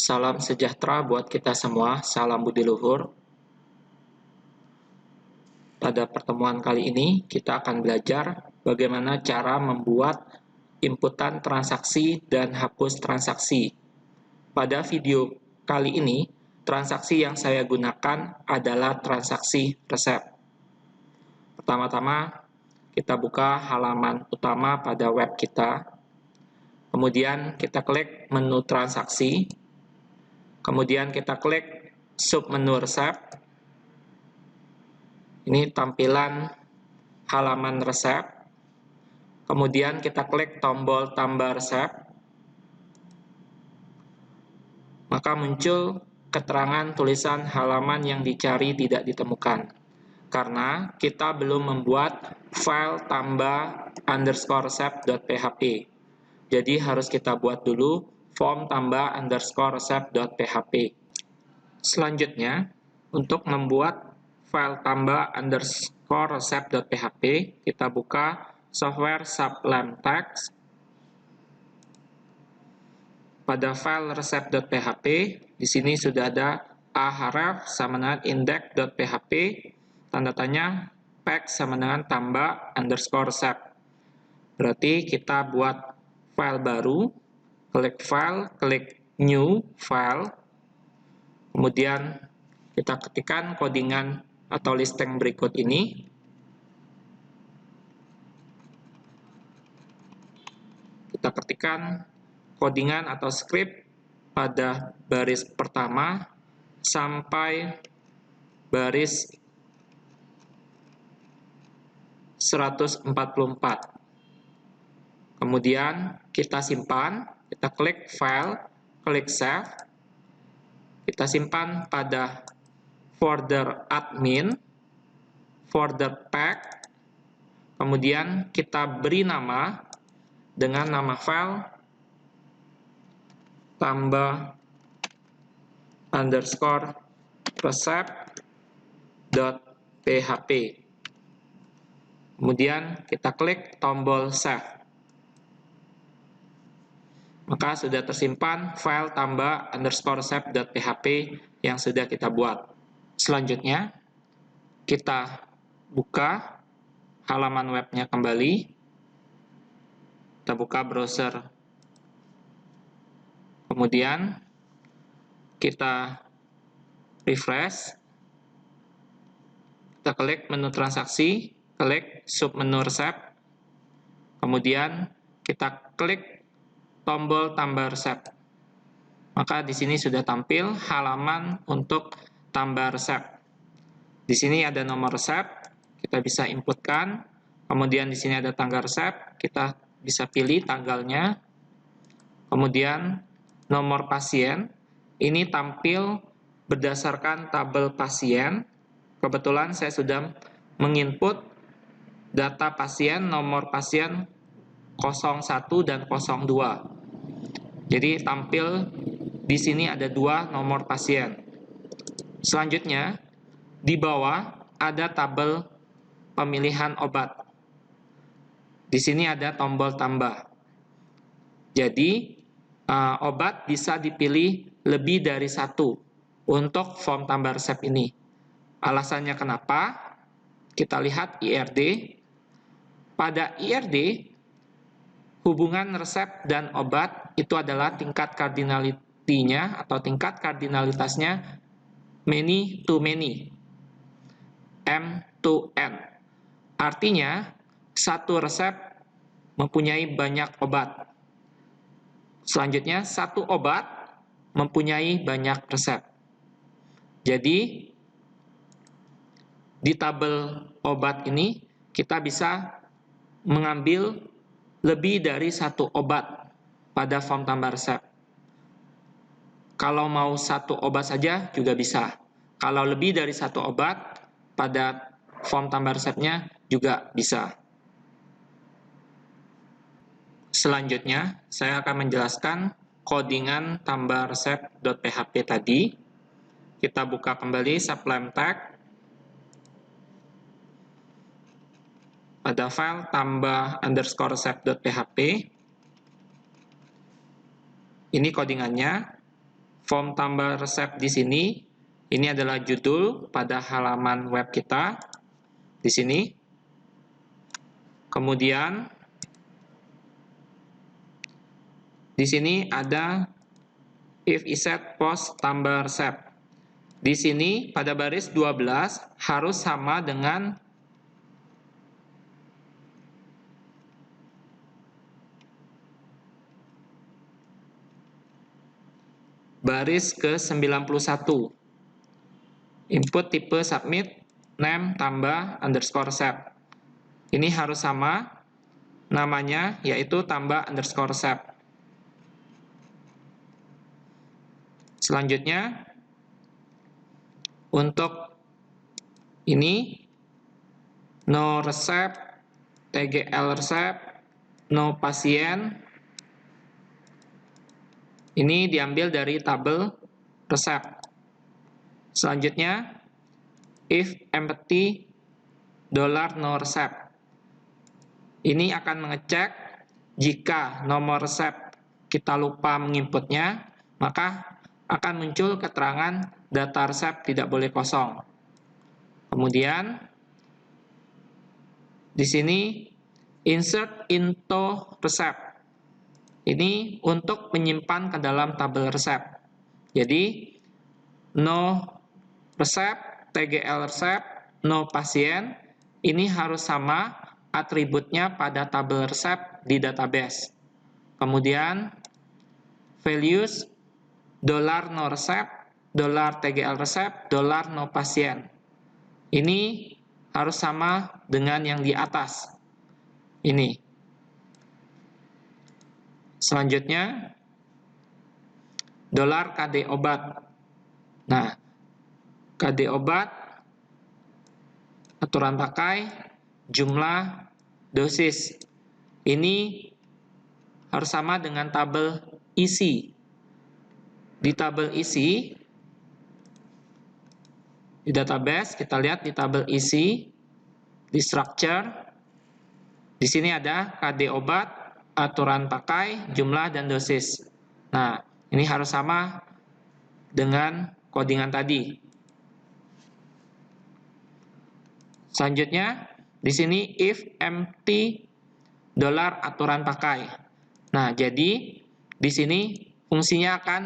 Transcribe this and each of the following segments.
Salam sejahtera buat kita semua, salam budi luhur. Pada pertemuan kali ini, kita akan belajar bagaimana cara membuat inputan transaksi dan hapus transaksi. Pada video kali ini, transaksi yang saya gunakan adalah transaksi resep. Pertama-tama, kita buka halaman utama pada web kita. Kemudian kita klik menu transaksi. Kemudian kita klik submenu resep. Ini tampilan halaman resep. Kemudian kita klik tombol tambah resep. Maka muncul keterangan tulisan halaman yang dicari tidak ditemukan. Karena kita belum membuat file tambah underscore resep.php. Jadi harus kita buat dulu form tambah underscore resep.php. Selanjutnya, untuk membuat file tambah underscore resep.php, kita buka software Sublime Text. Pada file resep.php, di sini sudah ada ahref sama dengan index.php, tanda tanya, pack sama dengan tambah underscore resep. Berarti kita buat file baru, klik file, klik new file, kemudian kita ketikkan codingan atau listing berikut ini. Kita ketikkan codingan atau script pada baris pertama sampai baris 144. Kemudian kita simpan, kita klik file, klik save. Kita simpan pada folder admin, folder pack, kemudian kita beri nama dengan nama file tambah underscore resep.php. Kemudian kita klik tombol save. Maka sudah tersimpan file tambah underscore resep.php yang sudah kita buat. Selanjutnya, kita buka halaman webnya kembali. Kita buka browser. Kemudian, kita refresh. Kita klik menu transaksi, klik submenu resep. Kemudian, kita klik tombol tambah resep. Maka di sini sudah tampil halaman untuk tambah resep. Di sini ada nomor resep, kita bisa inputkan. Kemudian di sini ada tanggal resep, kita bisa pilih tanggalnya. Kemudian nomor pasien, ini tampil berdasarkan tabel pasien. Kebetulan saya sudah menginput data pasien, nomor pasien 01 dan 02. Jadi tampil di sini ada dua nomor pasien. Selanjutnya, di bawah ada tabel pemilihan obat. Di sini ada tombol tambah. Jadi, obat bisa dipilih lebih dari satu untuk form tambah resep ini. Alasannya kenapa? Kita lihat IRD. Pada IRD, hubungan resep dan obat itu adalah tingkat cardinality-nya atau tingkat kardinalitasnya many to many, M to N. Artinya, satu resep mempunyai banyak obat. Selanjutnya, satu obat mempunyai banyak resep. Jadi, di tabel obat ini, kita bisa mengambil lebih dari satu obat pada form tambah resep. Kalau mau satu obat saja juga bisa. Kalau lebih dari satu obat pada form tambah resepnya juga bisa. Selanjutnya, saya akan menjelaskan codingan tambah resep.php tadi. Kita buka kembali Sublime Text. Pada file tambah underscore resep.php. Ini codingannya. form tambah resep di sini. Ini adalah judul pada halaman web kita di sini. Kemudian di sini ada if iset post tambah resep. Di sini pada baris 12 harus sama dengan baris ke-91. Input tipe submit, name tambah underscore resep. Ini harus sama namanya, yaitu tambah underscore resep. Selanjutnya, untuk ini, no resep, TGL resep, no pasien. Ini diambil dari tabel resep. Selanjutnya, if empty $no resep. Ini akan mengecek jika nomor resep kita lupa menginputnya, maka akan muncul keterangan data resep tidak boleh kosong. Kemudian, di sini insert into resep. Ini untuk menyimpan ke dalam tabel resep. Jadi, no resep, TGL resep, no pasien, ini harus sama atributnya pada tabel resep di database. Kemudian, values, $no resep, $TGL resep, $no pasien. Ini harus sama dengan yang di atas. Ini. Selanjutnya, $KD obat. Nah, KD obat, aturan pakai, jumlah, dosis. Ini harus sama dengan tabel isi. Di tabel isi, di database, kita lihat di tabel isi, di structure, di sini ada KD obat, aturan pakai, jumlah, dan dosis. Nah, ini harus sama dengan codingan tadi. Selanjutnya, di sini if empty $aturan pakai. Nah, jadi di sini fungsinya akan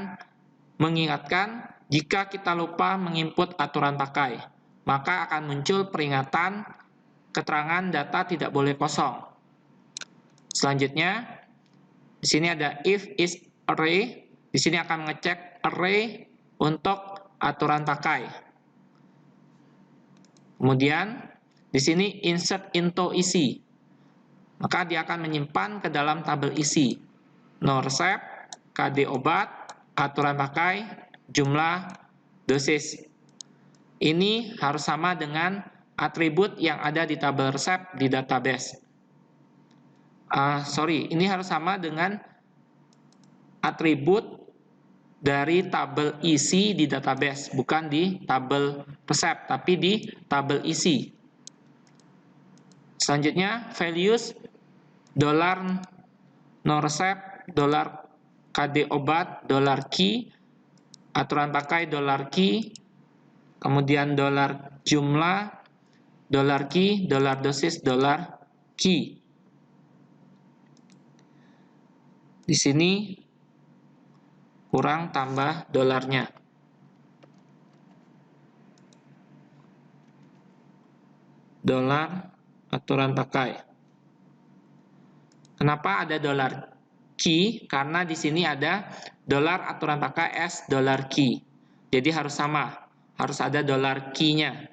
mengingatkan jika kita lupa menginput aturan pakai, maka akan muncul peringatan keterangan data tidak boleh kosong. Selanjutnya, di sini ada if is array. Di sini akan mengecek array untuk aturan pakai. Kemudian, di sini insert into isi. Maka dia akan menyimpan ke dalam tabel isi. No resep, KD obat, aturan pakai, jumlah, dosis. Ini harus sama dengan atribut yang ada di tabel resep di database. Ini harus sama dengan atribut dari tabel isi di database, bukan di tabel resep, tapi di tabel isi. Selanjutnya, values, $no resep, $KD obat, $key, aturan pakai, $key, kemudian $jumlah, $key, $dosis, $key. Di sini kurang tambah dolarnya. Dolar aturan pakai. Kenapa ada $key? Karena di sini ada dolar aturan pakai as $key. Jadi harus sama, harus ada $key-nya.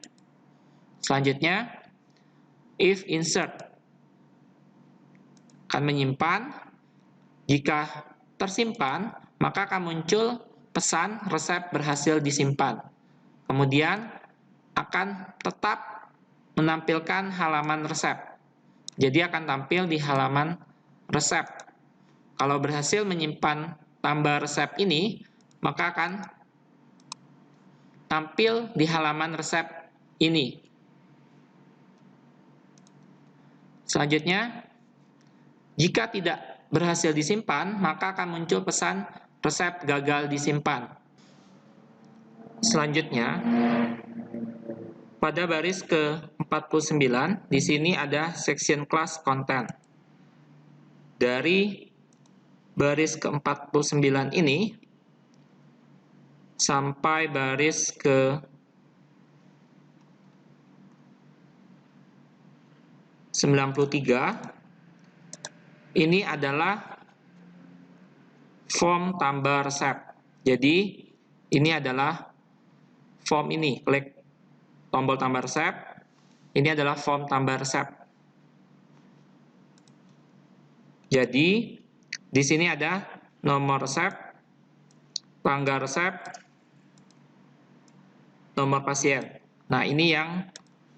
Selanjutnya, if insert akan menyimpan. Jika tersimpan, maka akan muncul pesan resep berhasil disimpan. Kemudian akan tetap menampilkan halaman resep. Jadi akan tampil di halaman resep. Kalau berhasil menyimpan tambah resep ini, maka akan tampil di halaman resep ini. Selanjutnya, jika tidak berhasil disimpan, maka akan muncul pesan resep gagal disimpan. Selanjutnya, pada baris ke-49, di sini ada section class content. Dari baris ke-49 ini sampai baris ke-93, ini adalah form tambah resep. Jadi, ini adalah form ini, klik tombol tambah resep. Ini adalah form tambah resep. Jadi, di sini ada nomor resep, tanggal resep, nomor pasien. Nah, ini yang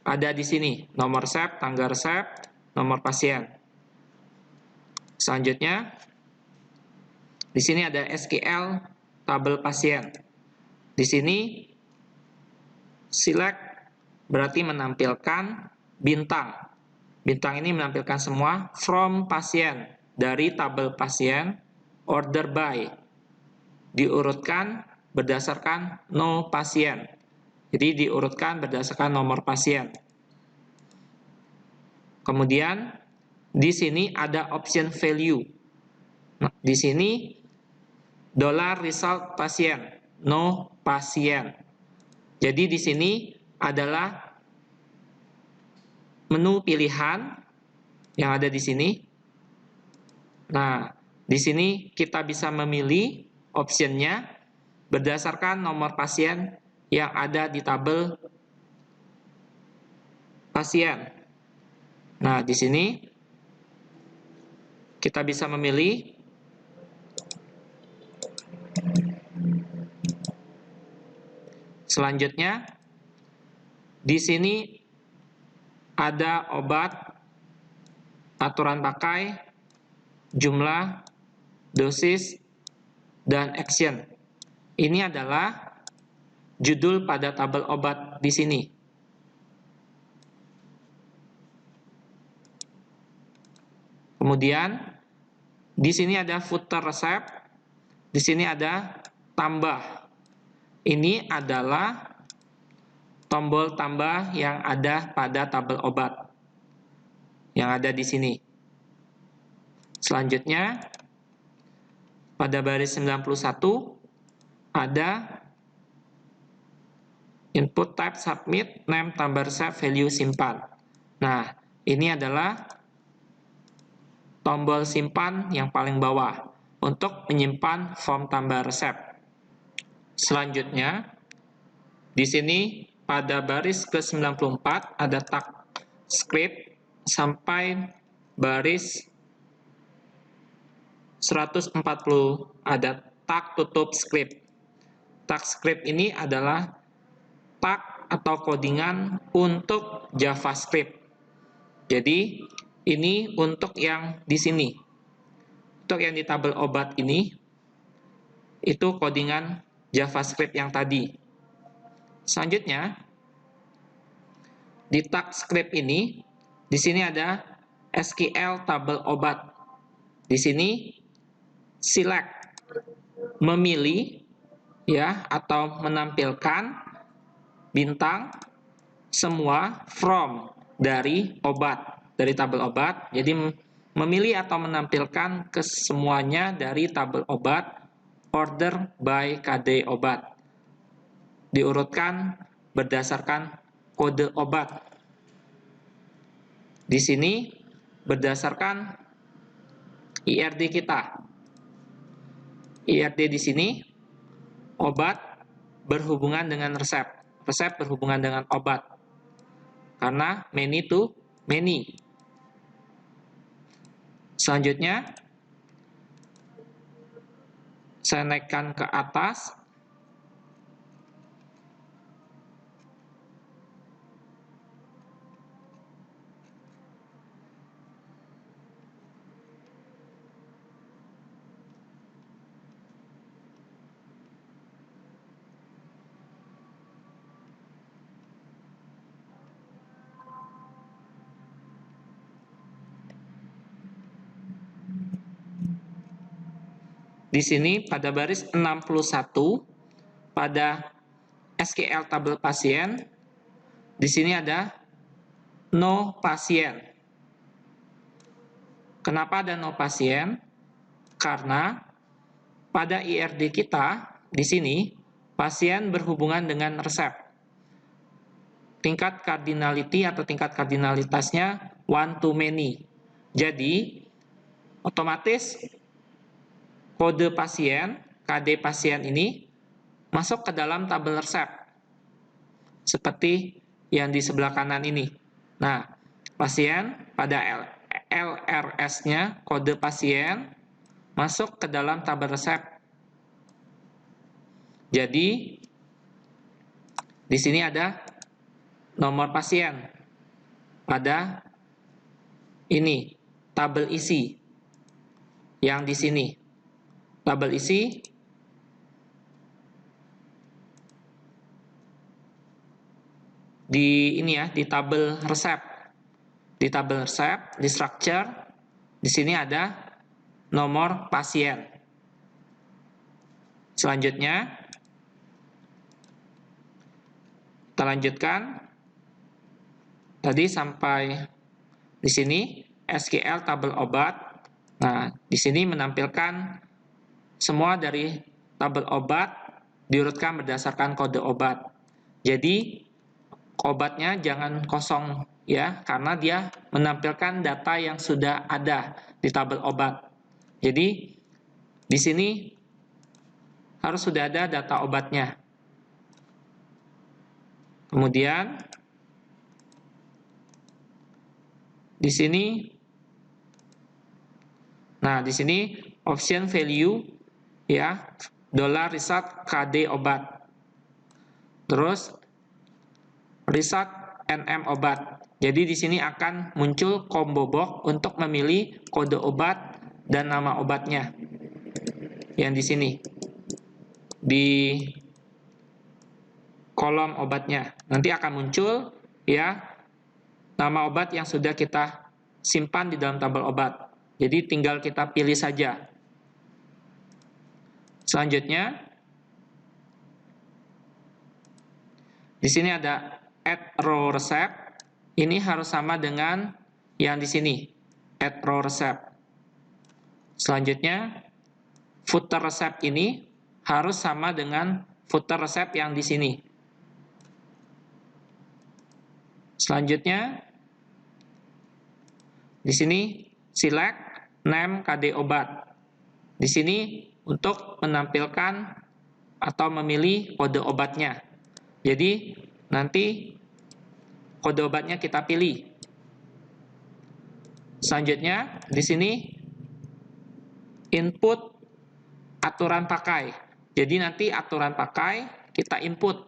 ada di sini, nomor resep, tanggal resep, nomor pasien. Selanjutnya, di sini ada SQL tabel pasien. Di sini select berarti menampilkan bintang. Bintang ini menampilkan semua from pasien, dari tabel pasien, order by, diurutkan berdasarkan no pasien. Jadi diurutkan berdasarkan nomor pasien. Kemudian di sini ada option value. Nah, di sini $result pasien, no pasien. Jadi di sini adalah menu pilihan yang ada di sini. Nah, di sini kita bisa memilih optionnya berdasarkan nomor pasien yang ada di tabel pasien. Nah, di sini kita bisa memilih selanjutnya. Di sini ada obat, aturan pakai, jumlah, dosis, dan action. Ini adalah judul pada tabel obat di sini. Kemudian di sini ada footer resep, di sini ada tambah. Ini adalah tombol tambah yang ada pada tabel obat yang ada di sini. Selanjutnya, pada baris 91 ada input type submit, name tambah resep, value simpan. Nah, ini adalah tombol simpan yang paling bawah untuk menyimpan form tambah resep. Selanjutnya, di sini pada baris ke-94 ada tag script sampai baris 140 ada tag tutup script. Tag script ini adalah tag atau codingan untuk JavaScript. Jadi ini untuk yang di sini. Untuk yang di tabel obat ini itu codingan JavaScript yang tadi. Selanjutnya di tag script ini di sini ada SQL tabel obat. Di sini select memilih ya atau menampilkan bintang semua from dari obat, dari tabel obat. Jadi memilih atau menampilkan kesemuanya dari tabel obat order by KD obat. Diurutkan berdasarkan kode obat. Di sini berdasarkan IRD kita. IRD di sini obat berhubungan dengan resep. Resep berhubungan dengan obat. Karena many to many. Selanjutnya saya naikkan ke atas. Di sini pada baris 61 pada SQL tabel pasien. Di sini ada no pasien. Kenapa ada no pasien? Karena pada IRD kita di sini pasien berhubungan dengan resep. Tingkat cardinality atau tingkat kardinalitasnya one to many. Jadi otomatis kode pasien, KD pasien ini masuk ke dalam tabel resep. Seperti yang di sebelah kanan ini. Nah, pasien pada LRS-nya, kode pasien, masuk ke dalam tabel resep. Jadi, di sini ada nomor pasien pada ini, tabel isi. Yang di sini, tabel isi di ini ya, di tabel resep. Di tabel resep, di structure, di sini ada nomor pasien. Selanjutnya, kita lanjutkan. Tadi sampai di sini SQL tabel obat. Nah, di sini menampilkan semua dari tabel obat diurutkan berdasarkan kode obat. Jadi obatnya jangan kosong ya, karena dia menampilkan data yang sudah ada di tabel obat. Jadi di sini harus sudah ada data obatnya. Kemudian di sini, nah di sini option value ya, $result KD obat. Terus result NM obat. Jadi di sini akan muncul combo box untuk memilih kode obat dan nama obatnya. Yang di sini di kolom obatnya nanti akan muncul ya nama obat yang sudah kita simpan di dalam tabel obat. Jadi tinggal kita pilih saja. Selanjutnya di sini ada add row resep. Ini harus sama dengan yang di sini, add row resep. Selanjutnya footer resep ini harus sama dengan footer resep yang di sini. Selanjutnya di sini select name KD obat. Di sini untuk menampilkan atau memilih kode obatnya. Jadi nanti kode obatnya kita pilih. Selanjutnya di sini input aturan pakai. Jadi nanti aturan pakai kita input.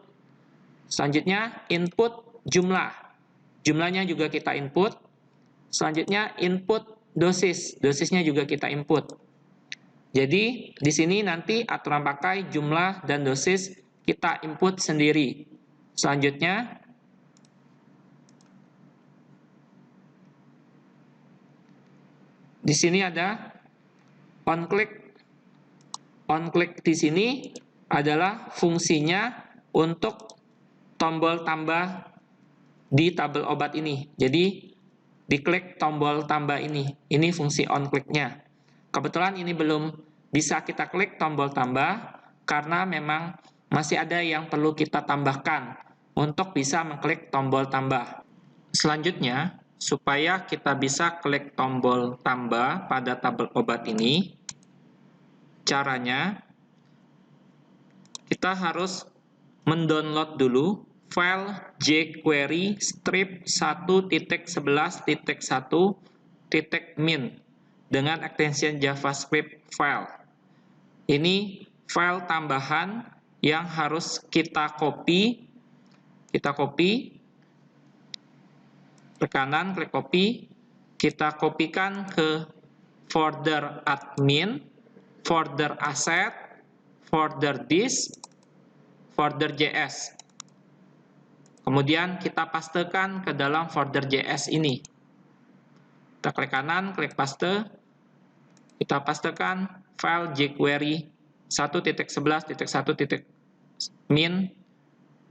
Selanjutnya input jumlah. Jumlahnya juga kita input. Selanjutnya input dosis. Dosisnya juga kita input. Jadi di sini nanti aturan pakai, jumlah, dan dosis kita input sendiri. Selanjutnya di sini ada on click. On click di sini adalah fungsinya untuk tombol tambah di tabel obat ini. Jadi diklik tombol tambah ini. Ini fungsi on click-nya. Kebetulan ini belum bisa kita klik tombol tambah karena memang masih ada yang perlu kita tambahkan untuk bisa mengklik tombol tambah. Selanjutnya, supaya kita bisa klik tombol tambah pada tabel obat ini, caranya kita harus mendownload dulu file jQuery strip 1.11.1.min dengan extension JavaScript file. Ini file tambahan yang harus kita copy. Kita copy, ke kanan, klik copy. Kita kopikan ke folder admin, folder asset, folder disk, folder JS. Kemudian kita pastekan ke dalam folder JS ini. Kita klik kanan, klik paste. Kita pastekan file jQuery 1.11.1.min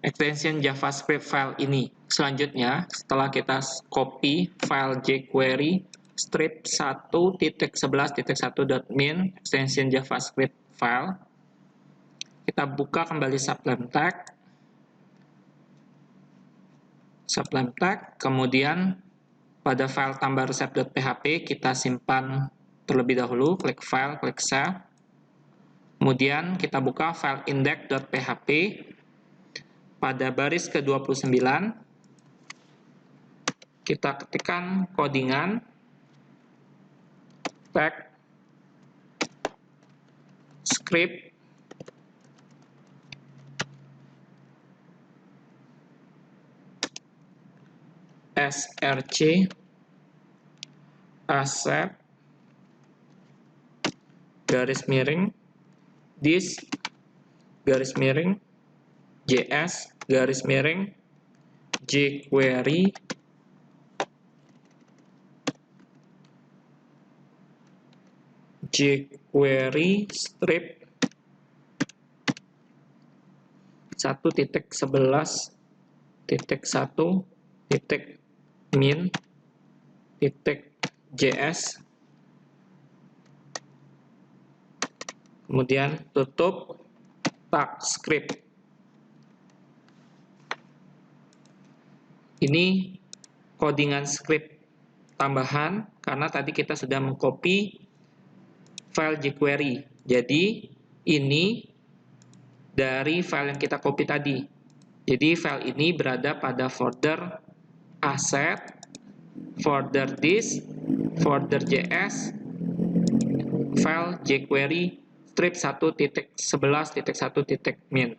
extension JavaScript file ini. Selanjutnya, setelah kita copy file jQuery strip 1.11.1.min extension JavaScript file, kita buka kembali Sublime Text, kemudian pada file tambah resep.php kita simpan terlebih dahulu, klik file, klik save. Kemudian kita buka file index.php. Pada baris ke-29, kita ketikkan codingan tag script src accept garis miring this garis miring js garis miring jQuery strip 1.11.min.js, kemudian tutup tag script. Ini codingan script tambahan karena tadi kita sudah mengcopy file jQuery. Jadi ini dari file yang kita copy tadi. Jadi file ini berada pada folder asset, folder disk, folder JS, file jQuery strip 1.11.1.min.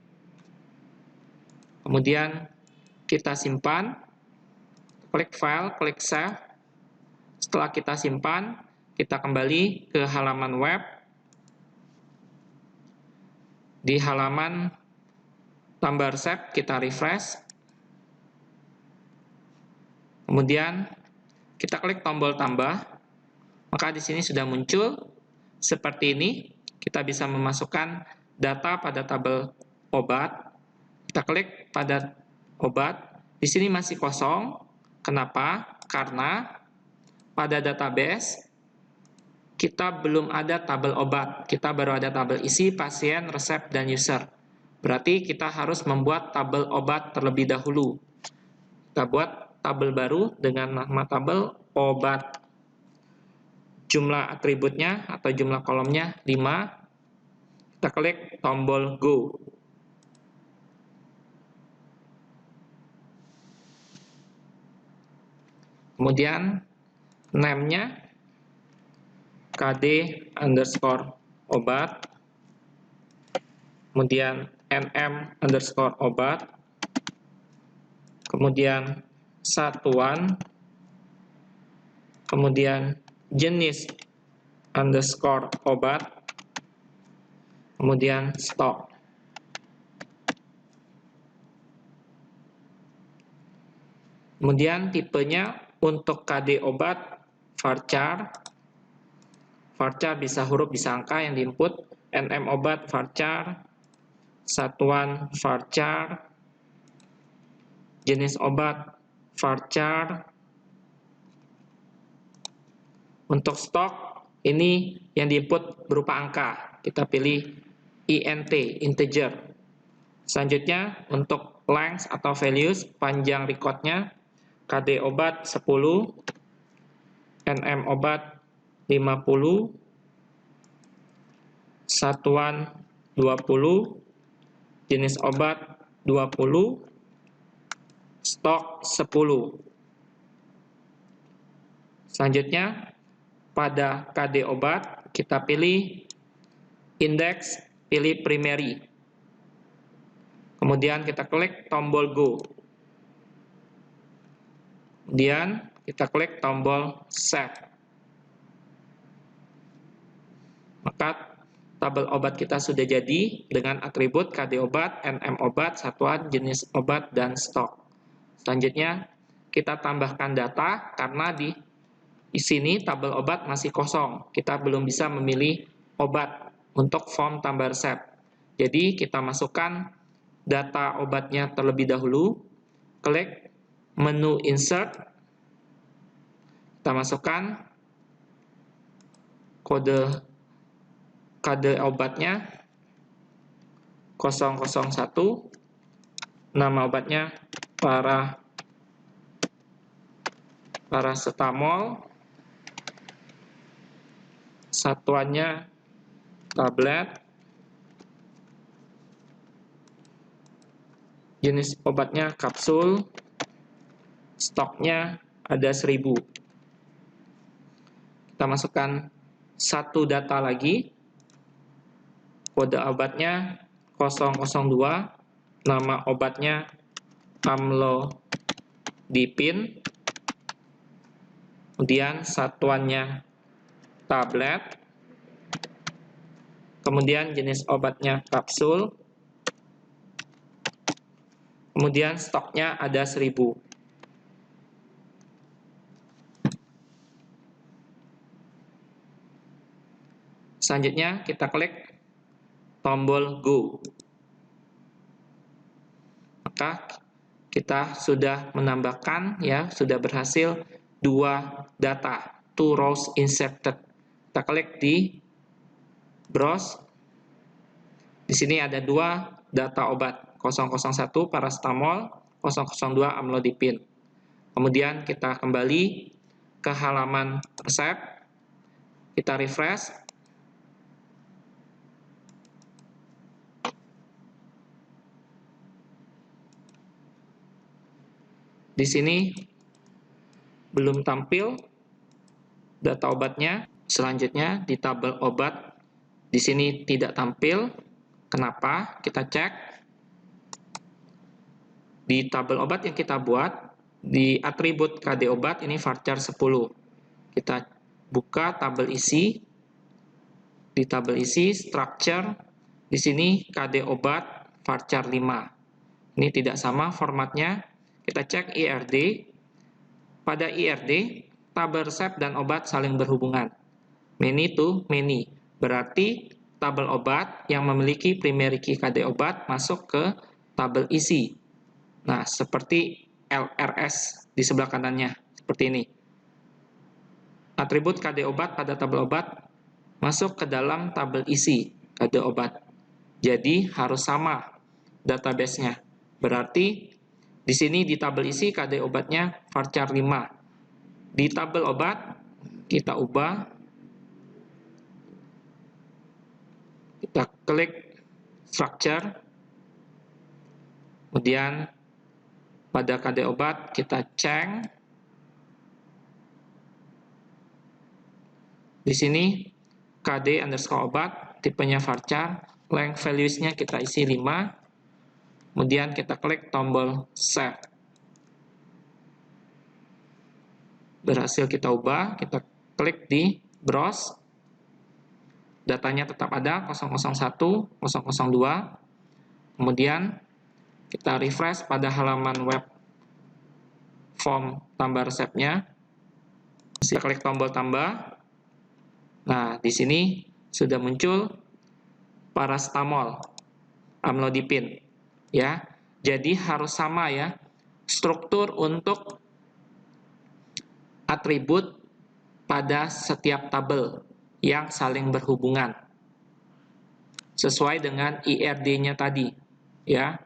Kemudian kita simpan, klik file, klik save. Setelah kita simpan, kita kembali ke halaman web. Di halaman tambah resep kita refresh. Kemudian kita klik tombol tambah. Maka di sini sudah muncul seperti ini. Kita bisa memasukkan data pada tabel obat. Kita klik pada obat. Di sini masih kosong. Kenapa? Karena pada database kita belum ada tabel obat. Kita baru ada tabel isi, pasien, resep, dan user. Berarti kita harus membuat tabel obat terlebih dahulu. Kita buat tabel baru dengan nama tabel obat. Jumlah atributnya atau jumlah kolomnya 5. Kita klik tombol Go. Kemudian name-nya KD_obat. Kemudian NM_obat. Kemudian satuan. Kemudian jenis _obat. Kemudian stok. Kemudian tipenya untuk KD obat varchar. Varchar bisa huruf bisa angka yang diinput. NM obat varchar. Satuan varchar. Jenis obat varchar. Untuk stok ini yang diinput berupa angka. Kita pilih int, integer. Selanjutnya untuk length atau values, panjang recordnya KD obat 10, NM obat 50, satuan 20, jenis obat 20, stok 10. Selanjutnya pada KD obat kita pilih index, pilih primary. Kemudian kita klik tombol Go. Kemudian kita klik tombol Save. Maka tabel obat kita sudah jadi dengan atribut KD obat, NM obat, satuan, jenis obat, dan stok. Selanjutnya kita tambahkan data karena di sini tabel obat masih kosong. Kita belum bisa memilih obat untuk form tambah resep. Jadi kita masukkan data obatnya terlebih dahulu. Klik menu insert. Kita masukkan kode obatnya 001. Nama obatnya paracetamol. Satuannya tablet. Jenis obatnya kapsul. Stoknya ada 1000. Kita masukkan satu data lagi. Kode obatnya 002. Nama obatnya amlodipin. Kemudian satuannya tablet. Kemudian jenis obatnya kapsul. Kemudian stoknya ada 1000. Selanjutnya kita klik tombol Go. Maka kita sudah menambahkan, ya, sudah berhasil 2 data, 2 rows inserted. Kita klik di Browse. Di sini ada 2 data obat, 001 paracetamol, 002 amlodipin. Kemudian kita kembali ke halaman resep. Kita refresh. Di sini belum tampil data obatnya. Selanjutnya di tabel obat di sini tidak tampil. Kenapa? Kita cek. Di tabel obat yang kita buat, di atribut KD obat ini varchar 10. Kita buka tabel isi. Di tabel isi structure, di sini KD obat varchar 5. Ini tidak sama formatnya. Kita cek IRD. Pada IRD, tabel resep dan obat saling berhubungan. Many to many. Berarti tabel obat yang memiliki primary key KD obat masuk ke tabel isi. Nah, seperti LRS di sebelah kanannya. Seperti ini. Atribut KD obat pada tabel obat masuk ke dalam tabel isi KD obat. Jadi harus sama database-nya. Berarti di sini di tabel isi KD obatnya varchar 5. Di tabel obat kita ubah. Kita klik structure. Kemudian pada KD obat kita cek. Di sini KD underscore obat, tipenya varchar, length values-nya kita isi 5. Kemudian kita klik tombol save. Berhasil kita ubah, kita klik di browse. Datanya tetap ada 001, 002. Kemudian kita refresh pada halaman web form tambah resepnya. Kita klik tombol tambah. Nah, di sini sudah muncul paracetamol, amlodipin. Ya, jadi harus sama, ya, struktur untuk atribut pada setiap tabel yang saling berhubungan sesuai dengan IRD-nya tadi, ya.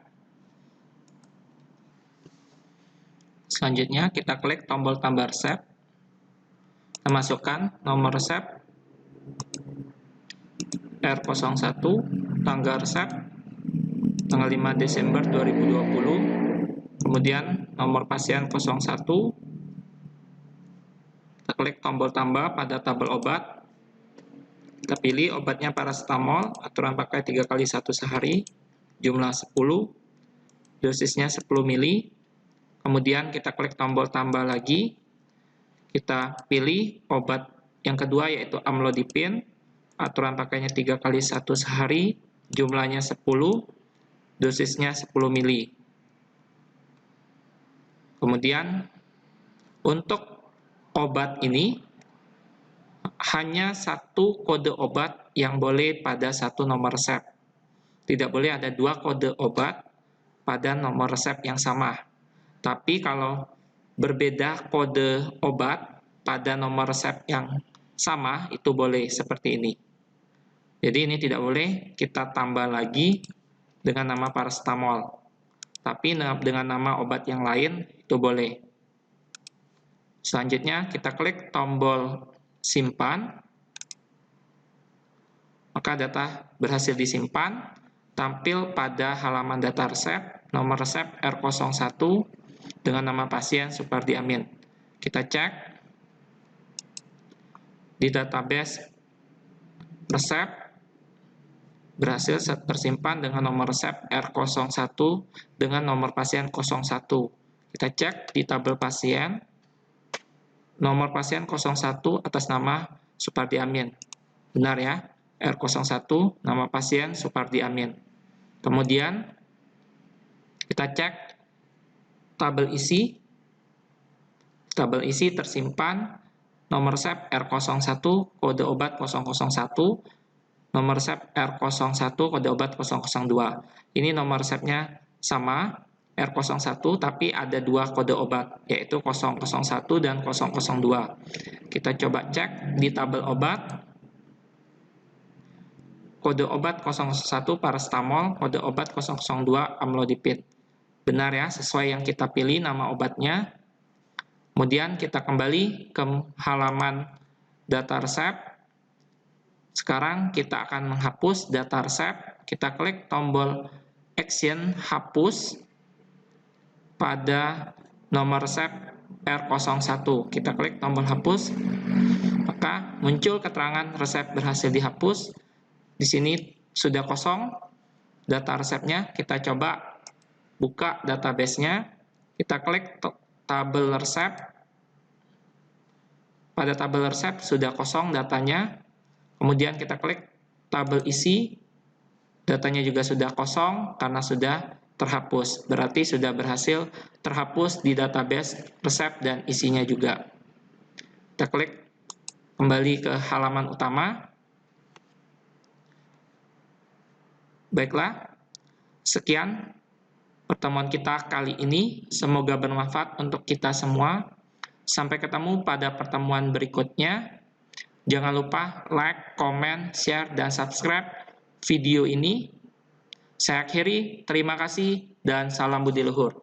Selanjutnya kita klik tombol tambah resep. Kita masukkan nomor resep R01, tanggal resep tanggal 5 Desember 2020, kemudian nomor pasien 01. Kita klik tombol tambah pada tabel obat. Kita pilih obatnya paracetamol, aturan pakai 3 kali 1 sehari, jumlah 10, dosisnya 10 mili. Kemudian kita klik tombol tambah lagi. Kita pilih obat yang kedua yaitu amlodipin, aturan pakainya 3 kali 1 sehari, jumlahnya 10, dosisnya 10 mili. Kemudian untuk obat ini hanya satu kode obat yang boleh pada satu nomor resep. Tidak boleh ada 2 kode obat pada nomor resep yang sama. Tapi kalau berbeda kode obat pada nomor resep yang sama, itu boleh seperti ini. Jadi ini tidak boleh kita tambah lagi dengan nama paracetamol. Tapi dengan nama obat yang lain itu boleh. Selanjutnya kita klik tombol simpan. Maka data berhasil disimpan, tampil pada halaman data resep, nomor resep R01 dengan nama pasien Supardi Amin. Kita cek di database resep, berhasil tersimpan dengan nomor resep R01 dengan nomor pasien 01. Kita cek di tabel pasien, nomor pasien 01 atas nama Supardi Amin. Benar ya? R01, nama pasien Supardi Amin. Kemudian kita cek tabel isi. Tabel isi tersimpan nomor resep R01, kode obat 001, nomor resep R01, kode obat 002. Ini nomor resepnya sama, R01, tapi ada dua kode obat, yaitu 001 dan 002. Kita coba cek di tabel obat. Kode obat 01 paracetamol, kode obat 002 amlodipine. Benar ya, sesuai yang kita pilih nama obatnya. Kemudian kita kembali ke halaman data resep. Sekarang kita akan menghapus data resep. Kita klik tombol action hapus pada nomor resep R01. Kita klik tombol hapus. Maka muncul keterangan resep berhasil dihapus. Di sini sudah kosong data resepnya. Kita coba buka database-nya. Kita klik tabel resep. Pada tabel resep sudah kosong datanya. Kemudian kita klik tabel isi. Datanya juga sudah kosong karena sudah terhapus. Berarti sudah berhasil terhapus di database resep dan isinya juga. Kita klik kembali ke halaman utama. Baiklah, sekian pertemuan kita kali ini. Semoga bermanfaat untuk kita semua. Sampai ketemu pada pertemuan berikutnya. Jangan lupa like, comment, share, dan subscribe video ini. Saya akhiri, terima kasih, dan salam budi luhur.